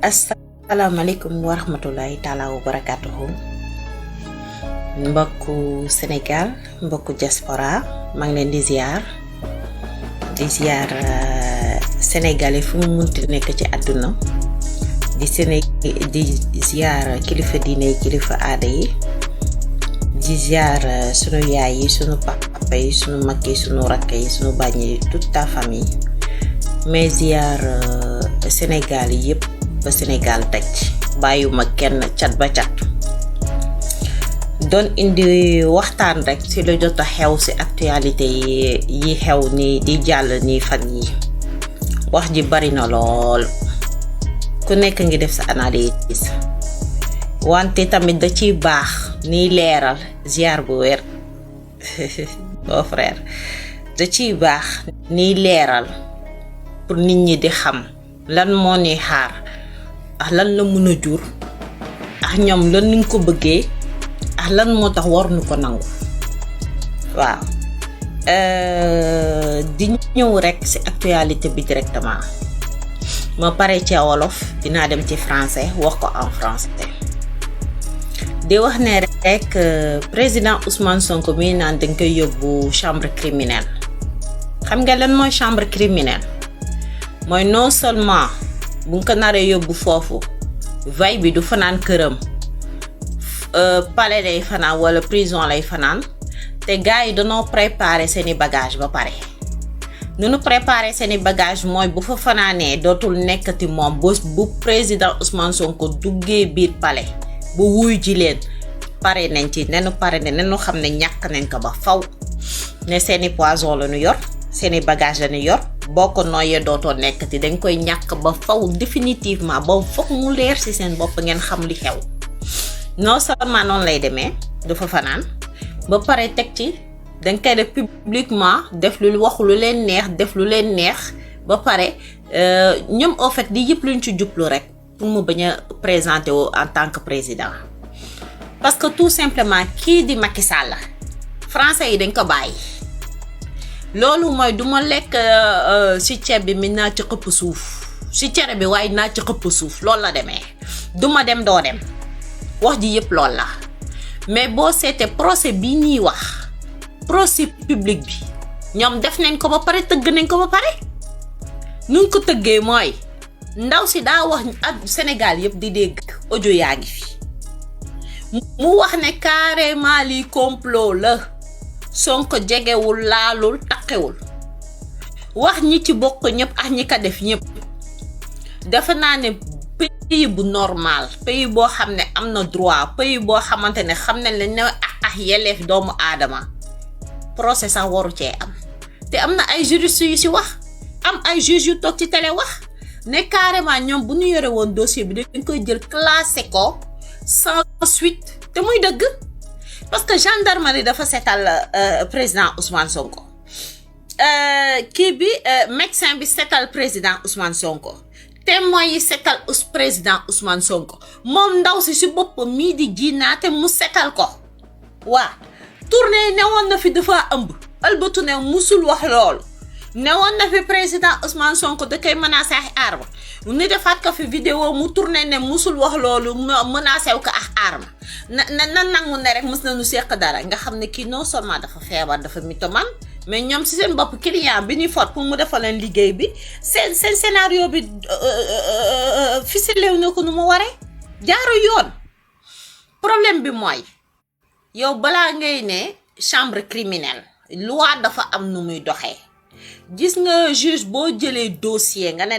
asalaamaaleykum wa rahmatulahi taala wa barakatuhu mbokku Sénégal mbokku diaspora maa ngi leen di ziar sénégalais fu mu munti nekk ci àdduna di ziar kilifa diine kilifa aada yi di ziar sunu yaay yi sunu papa yi sunu mag yi sunu rakk yi sunu bàññ yi toute ta famille mais ziar Sénégal yi yëpp ba Sénégal daj bàyyuma kenn cat ba cat doon indi waxtaan rek ci lu jot a xew ci actualité yi xew ni di jàll ni fan yi wax ji bari na lool ku nekk ngi def sa analyse wante tamit da ciy baax ni leeral ziar bu wér bon frère da ciy baax ni leeral pour nit ñi di xam lan moo ni xaar ak lan la mën a jur ak ñoom lan niñ ko bëggee ak lan moo tax war nu ko nangu waaw di ñëw rek ci actualité bi directement ma pare ci wolof dinaa dem ci français wax ko en français di wax ne rek président Ousmane Sonko mi naan dañ koy yóbbu chambre criminelle xam nga lan mooy chambre criminelle mooy non seulement bu nga ko naree yóbbu foofu vay bi du fanaan këram palais lay fanaan wala prison lay fanaan te gars yi dañoo préparer seeni bagage ba pare nu préparer seeni bagage mooy bu fa fanaanee dootul nekkati moom bu président Ousmane Sonko duggee biir palais bu wuy ji leen pare nañ ci nenu pare ne nenu xam ne ñàkk nañ ko ba faw ne seeni poison la ñu yor seeni bagage la ñu yor boo ko nooyee dootoo nekkati dañ koy ñàkk ba faw définitivement ba foog mu leer ci seen bopp ngeen xam li xew non seulement noonu lay demee dafa fanaan ba pare teg ci dañ koy def publiquement def lu waxu lu leen neex def lu leen neex ba pare ñoom au fait di yëpp luñ ci jublu rek pour mu bañ a présenter wu en tant que président parce que tout simplement kii di Macky Sall français yi dañ ko bàyyi loolu mooy duma lekk ci ceeb bi mi naa ci xëpp suuf ci cere bi waaye naa ci xëpp suuf loolu la demee duma dem doo dem wax ji yëpp loolu la mais boo seetee procès bi ñuy wax procès public bi ñoom def nañ ko ba pare tëgg nañ ko ba pare nuñ ko tëggee mooy ndaw si daa wax ak Sénégal yëpp di dégg audio yaa ngi fi mu wax ne carrément lii complot la Sonko jegewul laalul taqewul wax ñi ci bokk ñëpp ak ñi ko def ñëpp dafa naa ne pays bu normal pays boo xam ne am na droit pays boo xamante ne xam nañ lañ ne ak yelleef doomu aadama procès sax waru cee am te am na ay juristes yu ci wax am ay juges yu toog ci télé wax ne carrément ñoom bu ñu yore woon dossier bi dañ koy jël classé ko sans suite te muy dëgg parce que gendarmerie dafa seetal président Ousmane Sonko kii bi médecin bi seetal président Ousmane Sonko témoin yi seetal président Ousmane Sonko moom ndaw si boppam mii di jiinaate mu seetal ko waa tournée newoon na fi dafa ëmb ëlbatu ne musul wax loolu newoon na fi président Ousmane Sonko da koy menacé ak arme ni defaat ko fi vidéo mu tourné ne musul wax loolu menacé wu ko ak arme na nangu ne rek mës nañu seq dara nga xam ne kii non seulement dafa feebar dafa mythomane mais ñoom ci seen bopp client bi ñuy fot pour mu defal leen liggéey bi seen scénario bi ficelé na ko nu mu waree jaaru yoon problème bi mooy yow balaa ngay ne chambre criminelle loi dafa am nu muy doxee gis nga juge boo jëlee dossier nga ne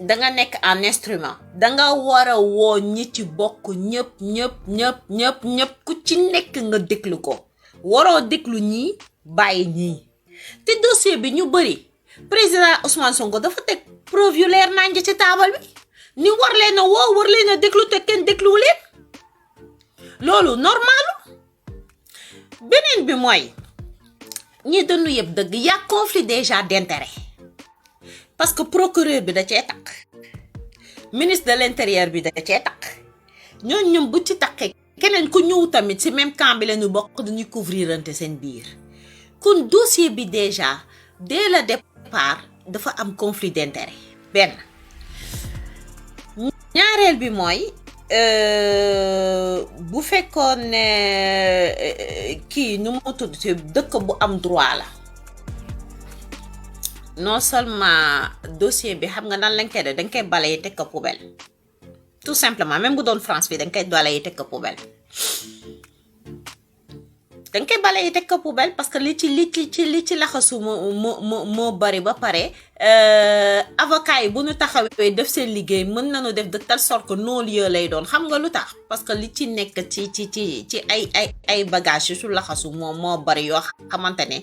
danga nekk en instrument danga war a woo ñi ci bokk ñëpp ku ci nekk nga déglu ko waroo déglu ñii bàyyi ñii te dossier bi ñu bëri président Ousmane Sonko dafa teg preuve yu leer nañ ci taabal bi ni war leen a woo war leen a déglu te kenn dégluwu leen loolu normal beneen bi mooy ñi dëndu yëpp dëgg y a conflit déjà d'intérêt parce que procureur bi da cee takk ministre de l'intérieur bi da cee takk ñoom bu ci takkee keneen ku ñëw tamit ci même camp bi la ñu bokk dañuy couvrirante seen biir kon dossier bi déjà dès le départ dafa am conflit d'intérêt benn. ñaareel bi mooy bu fekkoon ne kii nu mu tudd ci dëkk bu am droit la non seulement dossier bi xam nga nan lañ koy def dañ koy balayer teg ko poubelle tout simplement même bu doon France bi dañ koy balayer teg ko poubelle dañ koy balayer teg ko poubelle parce que li ci laxasu moo bari ba pare avocat yi bu ñu taxawee def seen liggéey mën nañu def de telle sorte que non-lieu lay doon xam nga lu tax parce que li ci nekk ci ay bagages yu su laxasu moo bari yoo xamante ne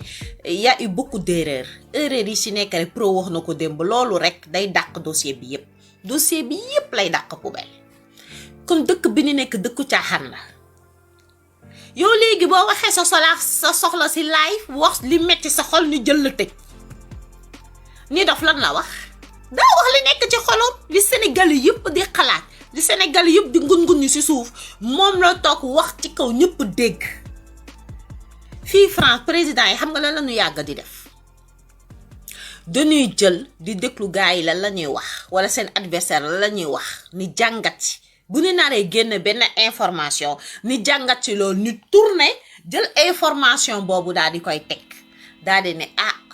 y a eu beaucoup d'erreurs yi ci nekk rek pro wax na ko démb loolu rek day dàq dossier bi yépp lay dàq poubelle kon dëkk bi ni nekk dëkku caaxaan la. yow léegi boo waxee sa soxla ci live wax li metti sa xol ñu jël la tëj ni dof lan la wax daa wax li nekk ci xolom li Sénégal yëpp di xalaat li Sénégal yëpp di ngun-ngun ñu ci suuf moom la toog wax ci kaw ñëpp dégg. fii France président yi xam nga lan la ñu yàgg di def dañuy jël di déglu gars yi lan la ñuy wax wala seen adversaire lan la ñuy wax ni jàngat ci bu ñu naree génn benn information ni jàngat ci loolu ñu tourné jël information boobu daal di koy teg daal di ne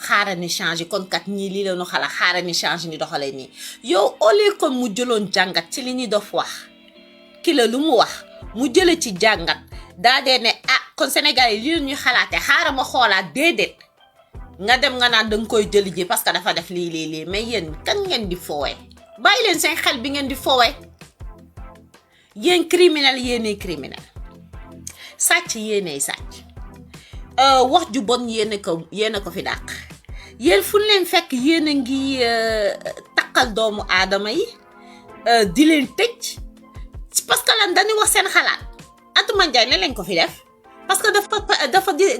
xaaral ni changé kon kat ñii lii la ñu xalaat xaaral ni changé ni doxalee nii yow au lieu kon mu jëloon jàngat ci li ñuy dof wax ki la lu mu wax mu jële ci jàngat daal di ne kon Sénégal yi lii la ñuy xalaatee xaaral ma xoolaat déedéet nga dem nga naan danga koy jëli ji parce que dafa def lii mais yéen kan ngeen di foowee bàyyi leen seen xel bi ngeen di foowee. yéen criminel yéenay criminel sàcc yéenay sàcc wax ju bon yéen ko fi dàq yéen fu leen fekk yéen a ngi takkal doomu aadama yi di leen tëj parce que lan dañuy wax seen xalaat Atouma Ndiaye ne leen ko fi def parce que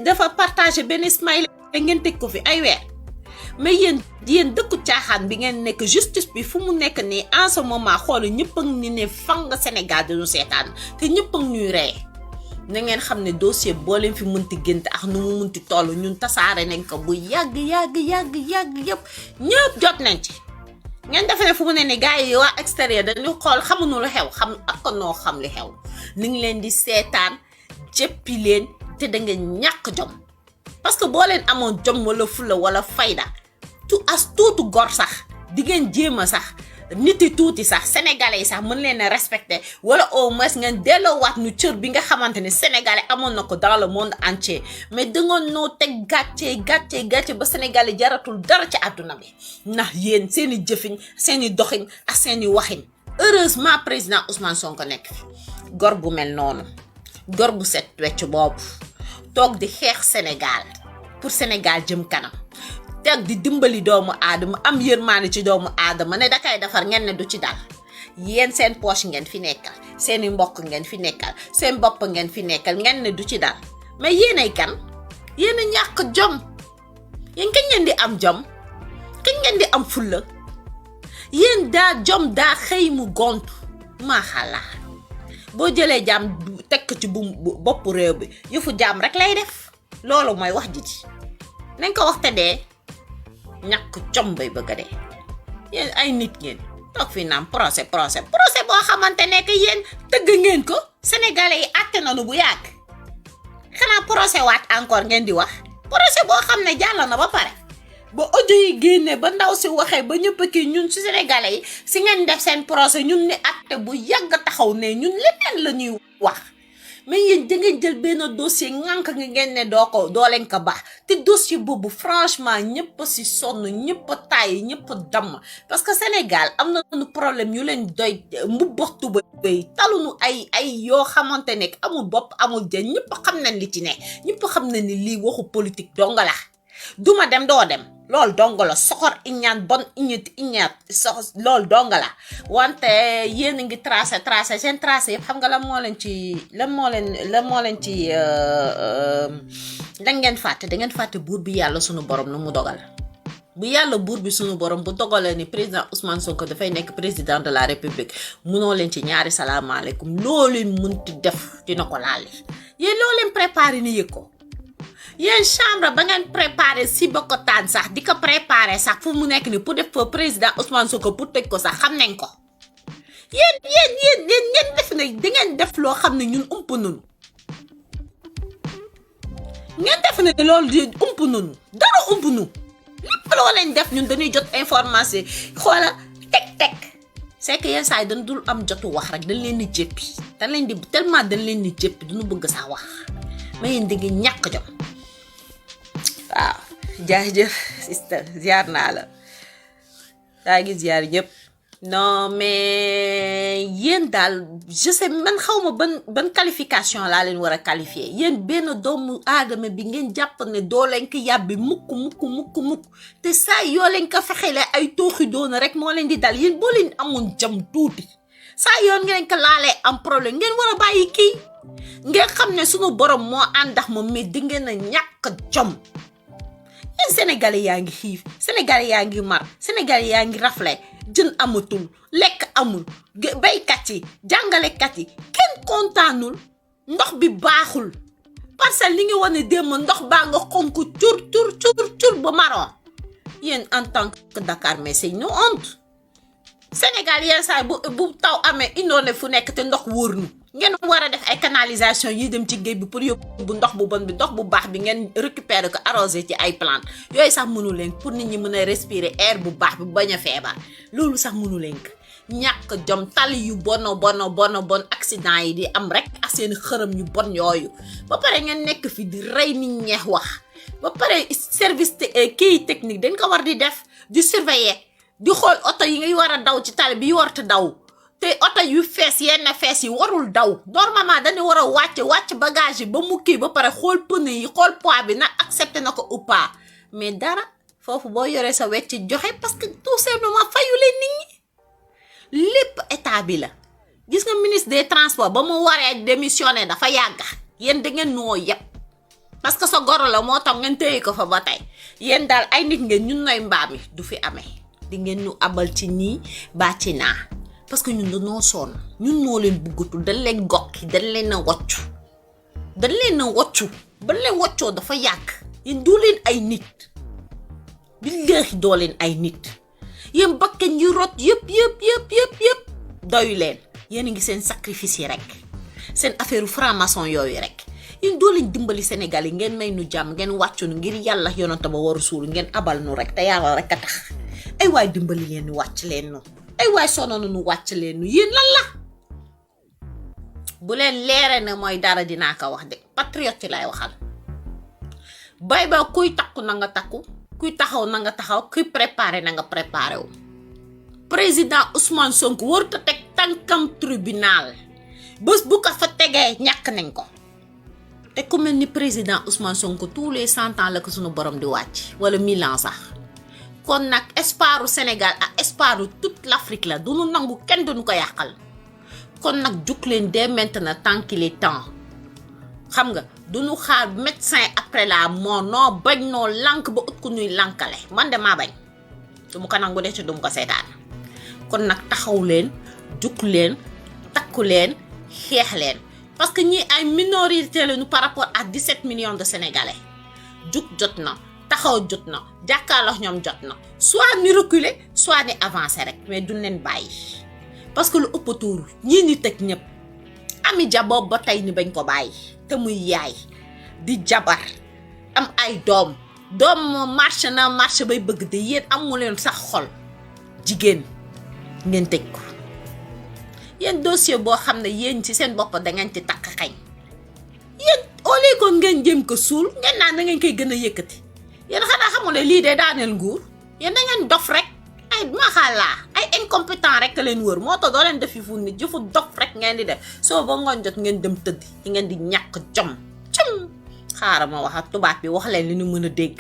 dafa partagé benn smile ngeen tëj ko fi ay weer mais yéen dëkku caaxaan bi ngeen nekk justice bi fu mu nekk nii en ce moment xool ñëpp a ngi ne fang Sénégal dañu seetaan te ñëpp a ngi ñuy rey na ngeen xam ne dossier boo leen fi mënti gént ak nu mu mënti toll ñun tasaare nañ ko bu yàgg yëpp ñëpp jot nañ ci. ngeen defe ne fu mu ne ni gars yi waa extérieur dañuy xool xamuñu lu xew xam ak noo xam li xew ni ngi leen di seetaan jëppi leen te da ngeen ñàkk jom parce que boo leen amoon jom wala fula wala fayda. tuutu gor sax di ngeen jéem a sax nit yi tuuti sax sénégalais yi sax mën leen a respecter wala au moins ngeen delloowaat nu cër bi nga xamante ne sénégalais amoon na ko dans le monde entier mais dangoon noo teg gàcce ba sénégalais jaratul dara ci àdduna bi ndax yéen seen i jëfiñ seen i doxin ak seen i waxin heureusement président Ousmane Sonko nekk fi gor bu mel noonu gor bu set wecc boobu toog di xeex Sénégal pour Sénégal jëm kanam teg di dimbali doomu aadama am yërmaane ci doomu aadama ne da kay defar ngeen ne du ci dal yéen seen poche ngeen fi nekkal seeni mbokk ngeen fi nekkal seen bopp ngeen fi nekkal ngeen ne du ci dal mais yéenay kan yéen a ñàkk jom yéen kañ ngeen di am jom kañ ngeen di am fulla yéen daa jom daa xëy mu gontu maaxalaa boo jëlee jaam tekk ci bopp réew bi yëfu jaam rek lay def loolu mooy wax ji nañ ko wax te dee ñàkk jom bay bëgg a dee yéen ay nit ngeen toog fi naam procès boo xamante ne que yéen tëgg ngeen ko sénégalais yi àtte nañu bu yàgg xanaa procès waat encore ngeen di wax procès boo xam ne jàll na ba pare ba audio yi génne ba ndaw si waxee ba ñëpp kii ñun si sénégalais yi si ngeen def seen procès ñun ni àtte bu yàgg taxaw ne ñun leneen la ñuy wax mais yéen da ngeen jël benn dossier ngànk nga ngeen ne doo leen ko baax te dossier boobu franchement ñëpp si sonn ñëpp taay ñëpp damm parce que Sénégal am na problème yu leen doy mbubbaxtu ba bay taluñu ay yoo xamante ne amul bopp amul jën ñëpp xam nañ li ci ne ñëpp xam nañ ni lii waxu politique donga la duma dem doo dem loolu donga la soxor iñaan bon iñaat loolu donga la wante yéen a ngi tracé seen tracé yëpp xam nga lan moo leen ci da ngeen fàtte buur bi yàlla sunu borom nu mu dogal bu yàlla buur bi sunu borom bu dogalee ni président Ousmane Sonko dafay nekk président de la république munoo leen ci ñaari salaamaaleykum loolu leen mënti def dina ko laal yéen loo leen préparé ni yëg ko yéen chambre ba ngeen préparé si Sébikotane sax di ko préparé sax fu mu nekk ni pour def président Ousmane Sonko pour tëj ko sax xam nañ ko yéen ngeen def ne di ngeen def loo xam ne ñun ump nunu ngeen def ne loolu di ump nunu dara ump nu lépp loo leen def ñun dañuy jot information xoola teg c'est que yenn saa yi dañ dul am jotu wax rek dañ leen di jéppi dañ leen di tellement dañ leen di jéppi duñu bëgg sax wax ma yéen dégg ñàkk jom waaw jaajëf sister ziar naa la daa ngi ziar ñëpp non mais yéen daal je sais man xaw ma ban qualification laa leen war a qualifier yéen benn doomu aadama bi ngeen jàpp ne doo leen ko yàbbi mukk te saa yoo leen ko fexele ay tooxi doona rek moo leen di dal yéen boo leen amoon jam tuuti saa yoon ngeen ko laalee am problème ngeen war a bàyyi kii ngeen xam ne sunu borom moo àndax moom mais di ngeen a ñàkk jom yéen sénégalais yaa ngi xiif sénégalais yaa ngi mar sénégalais yaa ngi rafle jën amatul lekk amul baykat yi jàngalekat yi kenn kontaanul ndox bi baaxul parcelle li ngi wane démb ndox baa nga xonk cur ba marron yéen en tant que Dakar mais c'est une honte Sénégal yenn saa bu taw amee indoone fu nekk te ndox wóor nu ngeen war a def ay canalisation yi dem ci géej bi pour yóbbu ndox bu bon bi ndox bu baax bi ngeen récupérer ko arroser ci ay plante yooyu sax mënu leen pour nit ñi mën a respirer air bu baax bi bañ a feebar loolu sax mënu leen ko ñàkk jom tali yu bon accident yi di am rek ak seen xërëm yu bon yooyu ba pare ngeen nekk fi di rey nit ñeex wax ba pare service kii technique dañ ko war di def di surveiller di xool oto yi ngay war a daw ci tali bi warta daw te oto yu fees yenn fees yi warul daw normalement dañu war a wàcc bagage yi ba mu kii ba pare xool pneu yi xool poids bi nag accepté na ko ou pas mais dara foofu boo yoree sa wecc joxe parce que tout simplement fayu leen nit ñi lépp état bi la gis nga ministre des transports ba mu waree démissionné dafa yàgga yéen da ngeen noo yëpp parce que sa goro la moo tax ngeen téye ko fa ba tey yéen daal ay nit ngeen ñun nooy mbaam yi du fi amee di ngeen ñu abal ci nii baa ci naa parce que ñun dañoo sonn ñun noo leen buggatul dañ leen gokki dañ leen a woccu ba leen woccoo dafa yàgg yéen doo leen ay nit billaahi doo leen ay nit yéen bakken yu rot yëpp doyu leen yéen a ngi seen sacrifice yi rek seen affaire franc-maçon yooyu rek yéen doo leen dimbali Sénégal yi ngeen may nu jàmm ngeen wàccu nu ngir yàlla yonante ba waru suul ngeen abal nu rek te yàlla rek a tax ay waay dimbali leen nu wàcc leen nu ay waay sonoonu nu wàcc leen nu yéen lan la bu leen leere ne mooy dara dinaa ko wax de patriote yi lay waxal bay ba kuy takku na nga takku kuy taxaw na nga taxaw kuy préparé na nga préparé wu président Ousmane Sonko warut a teg tànkam tribunal bés bu ko fa tegee ñàkk nañ ko te ku mel ni président Ousmane Sonko tous les 100 ans la ko sunu borom di wàcc wala 1000 ans sax kon nag espoiru Sénégal ak espoiru toute l'Afrique la duñu nangu kenn duñu ko yàqal kon nag jug leen dès maintenant tant qu'il est temps xam nga duñu xaar médecin après la mort noo bañ noo lànk ba ut ku ñuy lànkale man de maa bañ du mu ko nangu de ci du mu ko seetaan kon nag taxaw leen jug leen takku leen xeex leen parce que ñi ay minorité lañu par rapport à 17 millions de Sénégalais jug jot na taxaw jot na jàkkaarloo ñoom jot na soit ni reculer soit ni avancer rek mais duñ leen bàyyi parce que lu ëpp tuuru ñii ni tëj ñëpp Ami Dia boobu ba tey ni bañ ko bàyyi te muy yaay di jabar am ay doom moom marché bay bëgg de yéen amu leen sax xol jigéen ngeen tëj ko yéen dossier boo xam ne yéen ci seen bopp da ngeen ci takk xañ yéen au lieu que ngeen jëm ko suul ngeen naan da ngeen koy gën a yëkkati yéen xanaa xamul ne lii de daaneel nguur yéen da ngeen dof rek ay maxalaa ay incompétent rek leen wër moo tax doo leen def fu nit jëfu dof rek ngeen di def soo ba ngoon jot ngeen dem tëdd yi ngeen di ñàkk jom xaaral ma wax ak tubaab bi wax leen li ñu mën a dégg.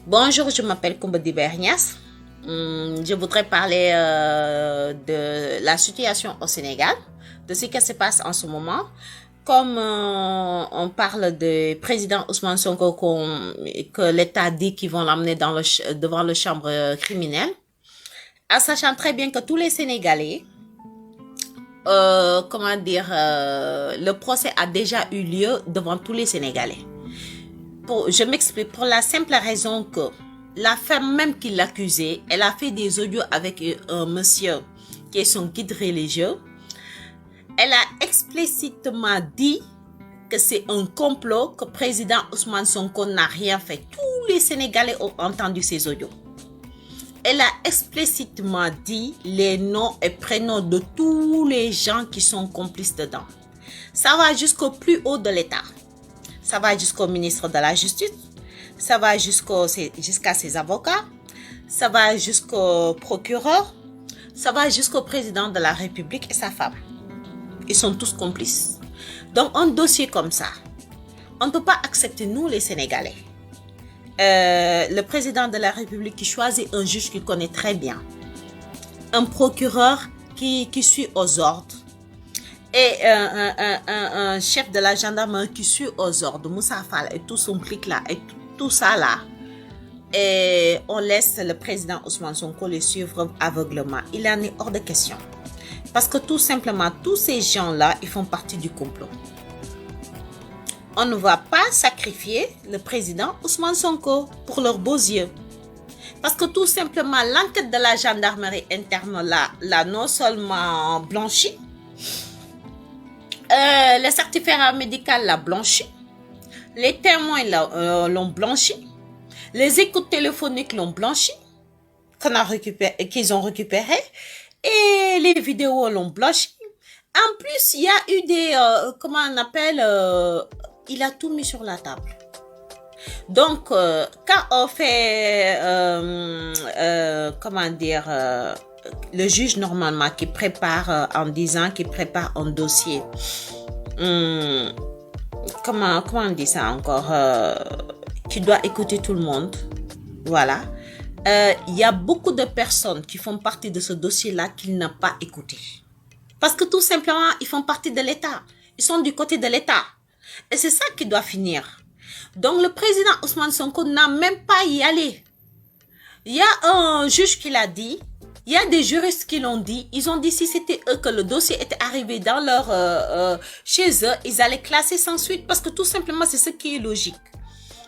Bonjour, je m'appelle Koumba Dibert Niass. Je voudrais parler de la situation au Sénégal, de ce qui se passe en ce moment. Comme on parle de président Ousmane Sonko que l'État dit qu'ils vont l'emmener devant le chambre criminelle, en sachant très bien que tous les Sénégalais, le procès a déjà eu lieu devant tous les Sénégalais. Je m'explique pour la simple raison que la femme même qui l'accusait, elle a fait des audios avec un monsieur qui est son guide religieux. Elle a explicitement dit que c'est un complot, que le président Ousmane Sonko n'a rien fait. Tous les Sénégalais ont entendu ces audios. Elle a explicitement dit les noms et prénoms de tous les gens qui sont complices dedans. Ça va jusqu'au plus haut de l'État. Ça va jusqu'au ministre de la Justice. Ça va jusqu'à ses avocats. Ça va jusqu'au procureur. Ça va jusqu'au président de la République et sa femme. Ils sont tous complices. Donc, un dossier comme ça, on ne peut pas accepter, nous, les Sénégalais. Le président de la République qui choisit un juge qu'il connaît très bien. Un procureur qui suit aux ordres. Et un chef de la gendarmerie qui suit aux ordres. Moussa Fall et tout son clic là. Et tout ça là. Et on laisse le président Ousmane Sonko les suivre aveuglement. Il en est hors de question. Parce que tout simplement, tous ces gens-là, ils font partie du complot. On ne va pas sacrifier le président Ousmane Sonko pour leurs beaux yeux. Parce que tout simplement, l'enquête de la gendarmerie interne l'a non seulement blanchi, le certificat médical l'a blanchi, les témoins l'ont blanchi, les écoutes téléphoniques l'ont blanchi, qu'ils ont récupéré, et les vidéos l'ont blanchi. En plus, il y a eu des, comment on appelle, il a tout mis sur la table. Donc, quand on fait, comment dire, le juge normalement qui prépare en disant qu'il prépare un dossier, comment on dit ça encore, qui doit écouter tout le monde, voilà. Il y a beaucoup de personnes qui font partie de ce dossier-là qu'il n'a pas écouté. Parce que tout simplement, ils font partie de l'État. Ils sont du côté de l'État. Et c'est ça qui doit finir. Donc, le président Ousmane Sonko n'a même pas y allé. Il y a un juge qui l'a dit. Il y a des juristes qui l'ont dit. Ils ont dit si c'était eux que le dossier était arrivé dans leur chez eux, ils allaient classer sans suite parce que tout simplement, c'est ce qui est logique.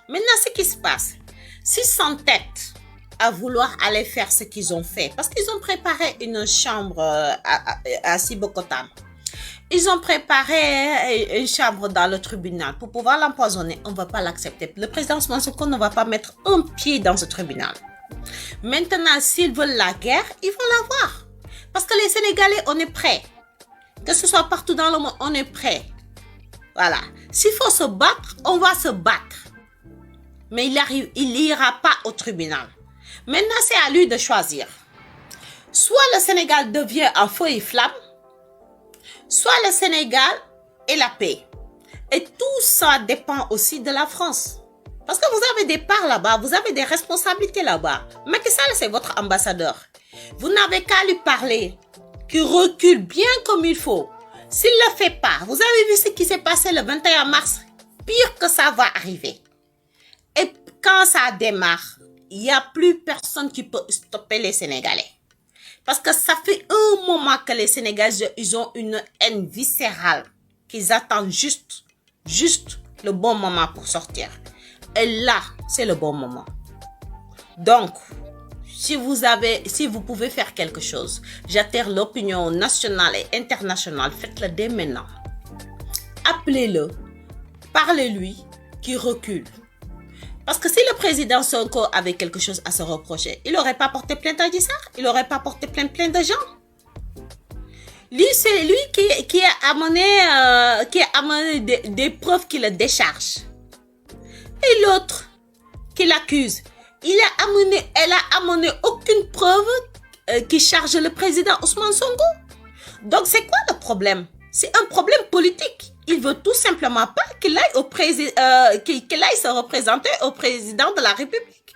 Maintenant, ce qui se passe, s'ils s'entêtent à vouloir aller faire ce qu'ils ont fait, parce qu'ils ont préparé une chambre à Sibokotane. Ils ont préparé une chambre dans le tribunal pour pouvoir l'empoisonner. On ne va pas l'accepter. Le président Ousmane Sonko ne va pas mettre un pied dans ce tribunal. Maintenant, s'ils veulent la guerre, ils vont l'avoir. Parce que les Sénégalais, on est prêts. Que ce soit partout dans le monde, on est prêts. Voilà. S'il faut se battre, on va se battre. Mais il n'ira pas au tribunal. Maintenant, c'est à lui de choisir. Soit le Sénégal devient un feu et flamme, soit le Sénégal et la paix. Et tout ça dépend aussi de la France. Parce que vous avez des parts là-bas, vous avez des responsabilités là-bas. Macky Sall, c'est votre ambassadeur. Vous n'avez qu'à lui parler, qu'il recule bien comme il faut. S'il ne le fait pas, vous avez vu ce qui s'est passé le 21 mars, pire que ça va arriver. Et quand ça démarre, il n'y a plus personne qui peut stopper les Sénégalais. Parce que ça fait un moment que les Sénégalais, ils ont une haine viscérale, qu'ils attendent juste le bon moment pour sortir. Et là, c'est le bon moment. Donc, si vous pouvez faire quelque chose, j'attire l'opinion nationale et internationale, faites-le dès maintenant. Appelez-le, parlez-lui, qu'il recule. Parce que si le président Sonko avait quelque chose à se reprocher, il n'aurait pas porté plainte à Adji Sarr, il n'aurait pas porté plein de gens. Lui, c'est lui qui a amené des preuves qui le déchargent. Et l'autre qui l'accuse, elle a amené aucune preuve qui charge le président Ousmane Sonko. Donc, c'est quoi le problème? C'est un problème politique. Il veut tout simplement pas qu'il aille qu'il aille se représenter au président de la République.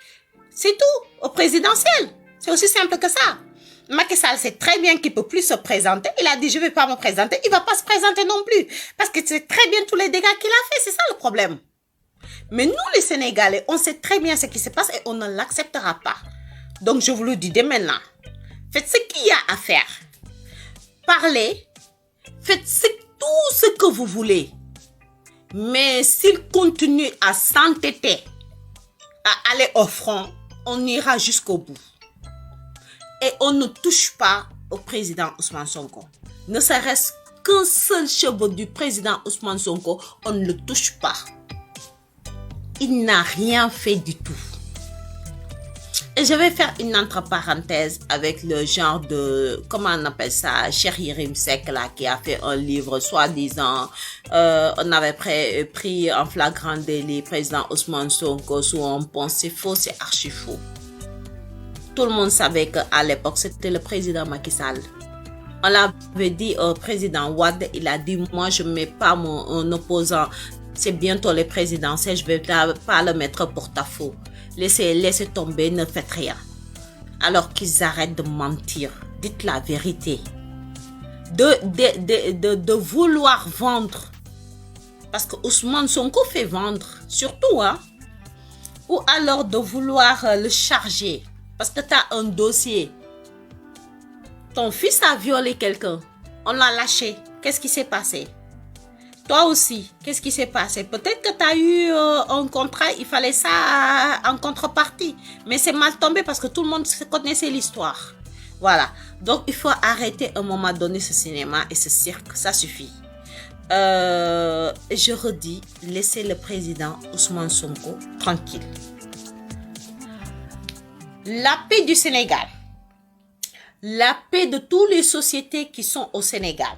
C'est tout, au présidentiel. C'est aussi simple que ça. Macky Sall sait très bien qu'il peut plus se présenter. Il a dit je vais pas me présenter. Il va pas se présenter non plus parce que c'est très bien tous les dégâts qu'il a fait. C'est ça le problème. Mais nous les Sénégalais, on sait très bien ce qui se passe et on ne l'acceptera pas. Donc je vous le dis dès maintenant. Faites ce qu'il y a à faire. Parlez. Faites tout ce que vous voulez. Mais s'il continue à s'entêter, à aller au front, on ira jusqu'au bout. Et on ne touche pas au président Ousmane Sonko. Ne serait-ce qu'un seul cheveu du président Ousmane Sonko, on ne le touche pas. Il n'a rien fait du tout. Et je vais faire une entre parenthèse avec le genre de, comment on appelle ça, Cheikh Yérim Seck là, qui a fait un livre soi-disant, on avait pris en flagrant délit président Ousmane Sonko sous un pont. C'est faux, c'est archi faux. Tout le monde savait qu'à l'époque, c'était le président Macky Sall. On l'avait dit au président Wade, il a dit, moi je ne mets pas mon opposant, c'est bientôt les présidentielles, je ne vais pas le mettre porte-à-faux. Laissez tomber, ne faites rien. Alors qu'ils arrêtent de mentir. Dites la vérité. De vouloir vendre. Parce que Ousmane Sonko fait vendre. Surtout, hein. Ou alors de vouloir le charger. Parce que tu as un dossier. Ton fils a violé quelqu'un. On l'a lâché. Qu'est-ce qui s'est passé? Toi aussi, qu'est-ce qui s'est passé? Peut-être que tu as eu un contrat, il fallait ça en contrepartie. Mais c'est mal tombé parce que tout le monde connaissait l'histoire. Voilà. Donc, il faut arrêter à un moment donné ce cinéma et ce cirque. Ça suffit. Je redis, laissez le président Ousmane Sonko tranquille. La paix du Sénégal. La paix de toutes les sociétés qui sont au Sénégal.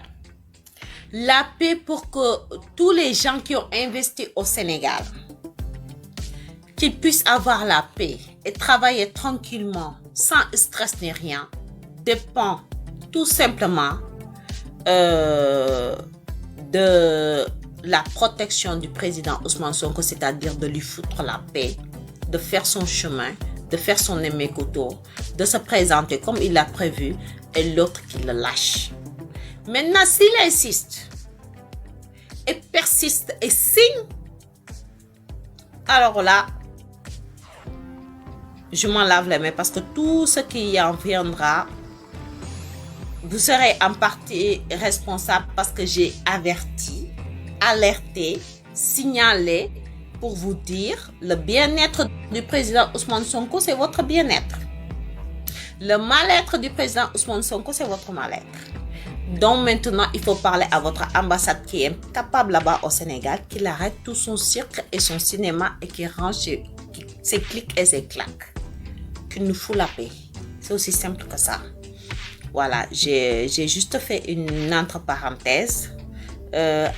La paix pour que tous les gens qui ont investi au Sénégal, qu'ils puissent avoir la paix et travailler tranquillement, sans stress ni rien, dépend tout simplement de la protection du président Ousmane Sonko, c'est-à-dire de lui foutre la paix, de faire son chemin, de faire son émecouto, de se présenter comme il l'a prévu et l'autre qui le lâche. Maintenant, s'il insiste et persiste et signe, alors là, je m'en lave les mains parce que tout ce qui en viendra, vous serez en partie responsable parce que j'ai averti, alerté, signalé pour vous dire le bien-être du président Ousmane Sonko, c'est votre bien-être. Le mal-être du président Ousmane Sonko, c'est votre mal-être. Donc maintenant, il faut parler à votre ambassade qui est capable là-bas au Sénégal, qu'il arrête tout son cirque et son cinéma et qu'il range ses clics et ses claques. Qu'il nous fout la paix. C'est aussi simple que ça. Voilà, j'ai juste fait une entre-parenthèse,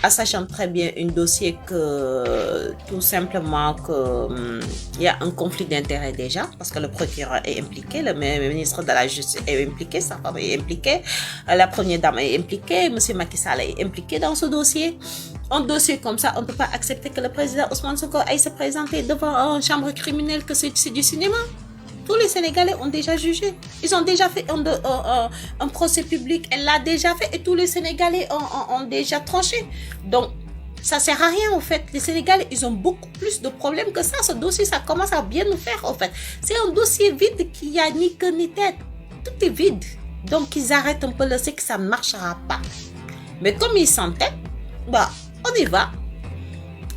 sachant très bien un dossier que tout simplement il y a un conflit d'intérêts déjà, parce que le procureur est impliqué, le ministre de la Justice est impliqué, sa femme est impliquée, la première dame est impliquée, M. Macky Sall est impliqué dans ce dossier. Un dossier comme ça, on ne peut pas accepter que le président Ousmane Sonko aille se présenter devant une chambre criminelle, que c'est du cinéma. Tous les Sénégalais ont déjà jugé. Ils ont déjà fait un procès public. Elle l'a déjà fait et tous les Sénégalais ont déjà tranché. Donc, ça ne sert à rien, en fait. Les Sénégalais, ils ont beaucoup plus de problèmes que ça. Ce dossier, ça commence à bien nous faire, en fait. C'est un dossier vide qui n'y a ni queue ni tête. Tout est vide. Donc, ils arrêtent un peu le sait que ça ne marchera pas. Mais comme ils s'entêtent, bah, on y va.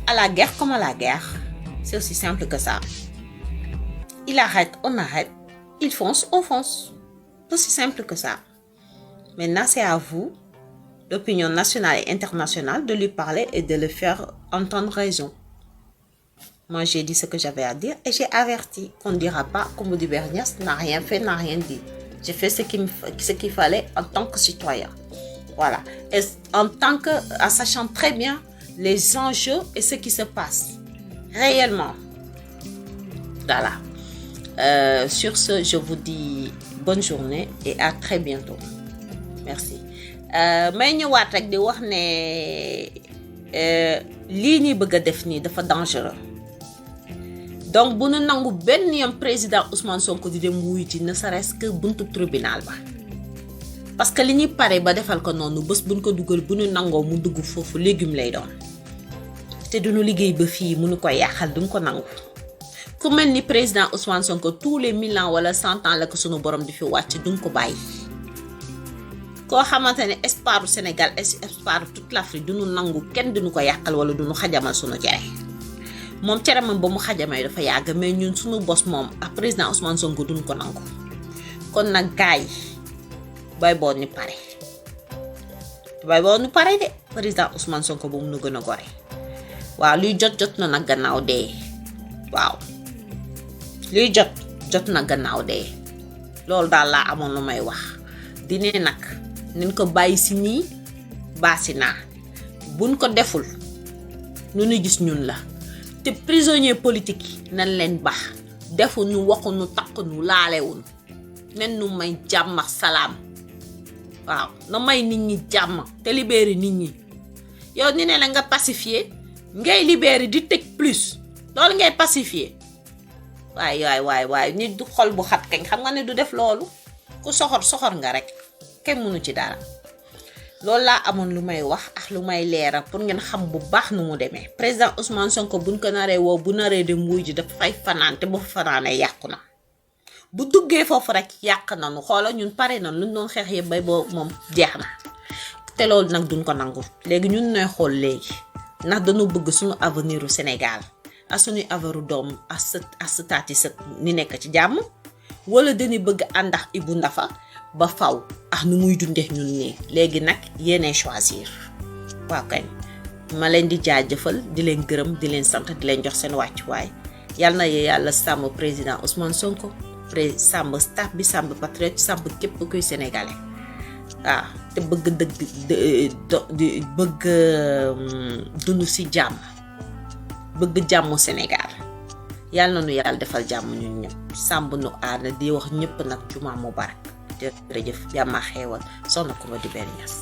À la guerre comme à la guerre. C'est aussi simple que ça. Il arrête, on arrête. Il fonce, on fonce. Aussi simple que ça. Maintenant, c'est à vous, l'opinion nationale et internationale, de lui parler et de le faire entendre raison. Moi, j'ai dit ce que j'avais à dire et j'ai averti qu'on ne dira pas que Mody Bernias n'a rien fait, n'a rien dit. J'ai fait ce qu'il fallait en tant que citoyen. Voilà. Et en sachant très bien les enjeux et ce qui se passe réellement. Voilà. Sur ce, je vous dis bonne journée et à très bientôt. Merci. may ñëwaat rek di wax ne lii ñuy bëgg a def nii dafa dangereux. Donc bu nu nangu benn yoon président Ousmane Sonko di dem wuyu ci ne serait-ce que buntu tribunal ba. Parce que li ñuy pare ba defal ko noonu bés buñ ko dugal bu nu nangoo mu dugg foofu légume lay doon. Te duñu liggéey ba fii mënu ko yàqal duñ ko nangu. Ku mel ni président Ousmane Sonko tous les 1000 ans wala 100 ans la ko sunu borom di fi wàcc duñ ko bàyyi. koo xamante ne espoiru Sénégal espoiru toute l'Afrique duñu nangu kenn duñu ko yàqal wala duñu xajamal suñu cere moom cere moom ba mu xajamee dafa yàgg mais ñun suñu bos moom ak président Ousmane Sonko duñu ko nangu kon nag gaay bay boo ñu pare de président Ousmane Sonko bu mu nu gën a gore waaw luy jot na nag gannaaw dee waaw luy jot na gannaaw dee loolu daal laa amoon lu may wax dine nag nañ ko bàyyi si nii baasi naa buñ ko deful nu ñu gis ñun la te prisonnier politique yi nañ leen baax defu ñu waxu ñu takk ñu laalewuñ nen nu may jàmm ak salaam waaw na may nit ñi jàmm te libérer nit ñi yow ni ne la nga pacifier ngay libérer di tëj plus loolu ngay pacifier waay nit du xol bu xat kañ xam nga ne du def loolu ku soxor nga rek kenn mënu ci dara loolu laa amoon lu may wax ak lu may leeral pour ngeen xam bu baax nu mu demee président Ousmane Sonko buñ ko naree woo bu naree dem wuy ji dafa fay fanaan te bu fa fanaanee yàqu na bu duggee foofu rek yàq nañu xoola ñun pare na luñ doon xeex yëpp bay boo moom jeex na te loolu nag duñ ko nangu léegi ñun ñooy xool léegi ndax dañu bëgg suñu avenir u Sénégal ak suñuy avenir doom ak sëtaati sët ni nekk ci jàmm wala dañuy bëgg àndax Ibou Ndafa ba faw ak nu muy dundee ñun nii léegi nag yéenay choisir waaw kañ ma leen di jaajëfal di leen gërëm di leen sant di leen jox seen wàccuwaay yal na yàlla sàmm président Ousmane Sonko sàmm staff bi sàmm patriote sàmm képp kuy sénégalais waaw te bëgg bëgg dund si jàmm bëgg jàmmu Sénégal yàlla na nu yàlla defal jàmm ñun ñëpp sàmm nu aar di wax ñëpp nag jumaa mubarak jërëjëf jàmm ak xéewal soxna Coumba Dibel Niass